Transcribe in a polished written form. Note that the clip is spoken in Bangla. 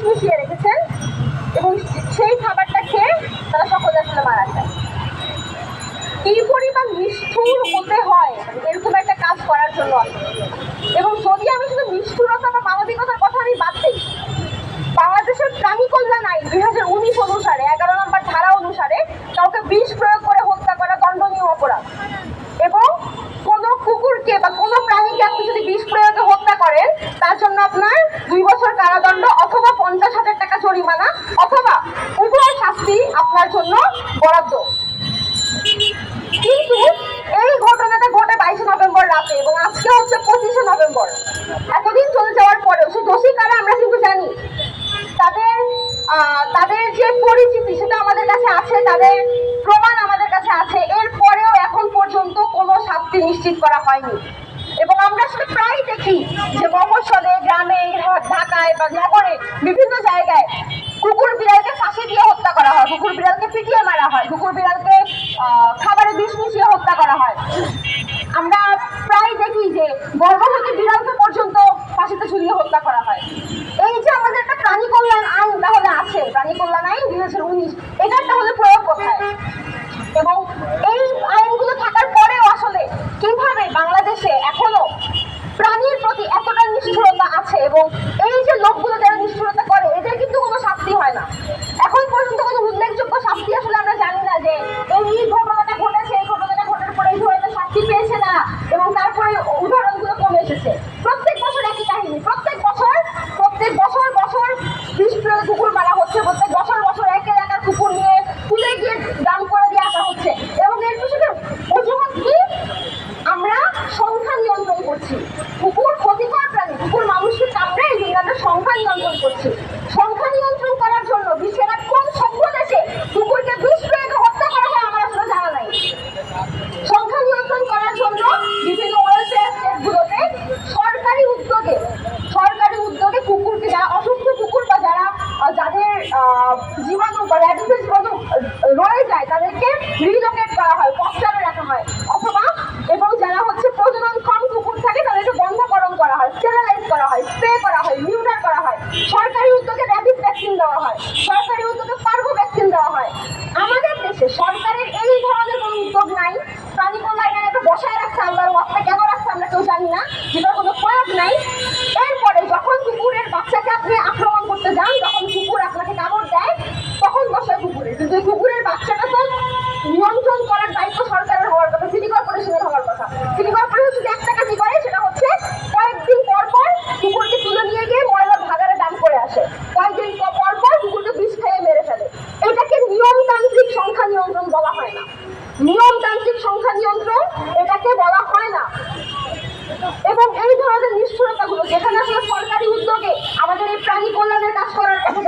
মিশিয়ে রেখেছেন এবং সেই খাবারটা খেয়ে তারা সকলে আসলে মারা যায়। এই পরিমাণ নিষ্ঠুর হতে হয় এরকম একটা কাজ করার জন্য। এবং যদি আমি শুধু নিষ্ঠুরতা বা মানবিকতার কথা আমি বাদ দিই, বাংলাদেশের প্রাণী কল্যাণ আইন 2019 অনুসারে 11 নম্বর ধারা অনুসারে কাউকে বিষ প্রয়োগ করে হত্যা করা দণ্ডনীয় অপরাধ। এবং কোনো কুকুরকে বা কোনো প্রাণীকে আপনি যদি বিষ প্রয়োগে হত্যা করেন তার জন্য আপনার 2 বছর কারাদণ্ড অথবা 50,000 টাকা জরিমানা অথবা উভয় শাস্তি আপনার জন্য বরাদ্দ। কিন্তু এই ঘটনাটা ঘটে 22 নভেম্বর রাতে এবং আজকে হচ্ছে 25 নভেম্বর। এতদিন চলে যাওয়ার পরেও সে দোষী কারা আমরা কিন্তু জানি। তাদের যে পরিচিতি সেটা আমাদের কাছে আছে, তাদের প্রমাণ আমাদের কাছে আছে। এরপরেও এখন পর্যন্ত কোনো শাস্তি নিশ্চিত করা হয়নি। এবং আমরা আসলে প্রায় দেখি যে মফস্বলে, গ্রামে, ঢাকায় বা নগরে বিভিন্ন জায়গায় কুকুর বিড়ালকে ফাঁসি দিয়ে হত্যা করা হয়, কুকুর বিড়ালকে পিটিয়ে মারা হয়, কুকুর বিড়ালকে খাবারে বিষ মিশিয়ে হত্যা করা হয়। আমরা প্রায় দেখি যে গর্ভবতী বিড়ালকে পর্যন্ত ফাঁসিতে ঝুলিয়ে হত্যা করা হয়। এই যে আমাদের একটা প্রাণী কল্যাণ আইন তাহলে আছে, প্রাণী কল্যাণ আইন 2019, এটার তাহলে প্রয়োগ কোথায়? এবং এই আইনগুলো থাকার পরেও আসলে কিভাবে বাংলাদেশে এখনো প্রাণীর প্রতি এতটা নিষ্ঠুরতা আছে এবং এই যে লোকগুলো যারা নিষ্ঠুরতা করে এদের কিন্তু কোনো শাস্তি হয় না। এখন পর্যন্ত কোনো উল্লেখযোগ্য শাস্তি আসলে আমরা জানি না যে এই ঘটনাটা ঘটেছে, এই ঘটনাটা ঘটার পরে এই ধরনের শাস্তি পেয়েছে না এবং তারপরে উদাহরণগুলো কমে এসেছে। প্রত্যেক বছর একই কাহিনী, প্রত্যেক বছর বিষ প্রয়োগে কুকুর মারা হচ্ছে, প্রত্যেক বছর এক এলাকার কুকুর নিয়ে তুলে গিয়ে দাম করে দিয়ে আসা হচ্ছে। এবং এর পিছনে অজুহাত কি? আমরা সংখ্যা নিয়ন্ত্রণ করছি। কুকুর ক্ষতিকর প্রাণী, কুকুর মানুষকে কামড়ে, এই জন্য আমরা সংখ্যা নিয়ন্ত্রণ করছি। সংখ্যা নিয়ন্ত্রণ করার জন্য বিশ্বের কোন সভ্য দেশে কুকুরকে বিষ প্রয়োগে হত্যা করা হয় আমার আসলে জানা নাই। সংখ্যা নিয়ন্ত্রণ করার জন্য বিভিন্ন ওয়েলফেয়ার স্টেটগুলোতে সরকারি উদ্যোগে কুকুরকে, যারা অসুস্থ কুকুর বা যাদের জীবাণু বা র্যাবিসের জীবাণু রয়ে যায় তাদেরকে রিলোকেট করা হয়, পশ্চারে রাখা হয়, অথবা এবং যারা হচ্ছে প্রজননক্ষম কুকুর থাকে তাদেরকে বন্ধকরণ করা হয়, স্টেরিলাইজ করা হয়, স্প্রে করা হয়, নিউটার করা হয়। সরকারি উদ্যোগে র্যাবিস ভ্যাকসিন দেওয়া হয়, সরকারি উদ্যোগে পার্ভো ভ্যাকসিন দেওয়া হয়। আমাদের দেশে সরকারের এই ধরনের কোনো উদ্যোগ নাই। প্রাণী কল্যাণ একটা বসায় রাখছে, আল্লাহর ওয়াস্তে কেন রাখছে আমরা কেউ জানি না, যেটার কোনো প্রয়োগ নাই। এরপরে যখন কুকুরের বাচ্চাকে আপনি আক্রমণ করতে যান, যখন কুকুর আপনাকে কামড় দেয় তখন বসায় কুকুরের, কিন্তু এই কুকুরের বাচ্চাটা তো নিয়ন্ত্রণ করার দায়িত্ব সরকারের হওয়ার কথা, সিটি কর্পোরেশনের হওয়ার কথা। সিটি কর্পোরেশন শুধু একটা কাজই করে, সেটা হচ্ছে কয়েকদিন পর কুকুরকে তুলে নিয়ে গিয়ে ময়লা ভাগারে দাম করে আসে, কয়েকদিন পর কুকুরকে বিষ খেয়ে মেরে ফেলে। এটাকে নিয়মতান্ত্রিক সংখ্যা নিয়ন্ত্রণ বলা হয় না। নিয়মতান্ত্রিক সংখ্যা নিয়ন্ত্রণ এটাকে বলা হয় না। এবং এই ধরনের নিষ্ঠুরতাগুলো যেখানে আসলে সরকারি উদ্যোগে আমাদের এই প্রাণী কল্যাণের কাজ করার কথা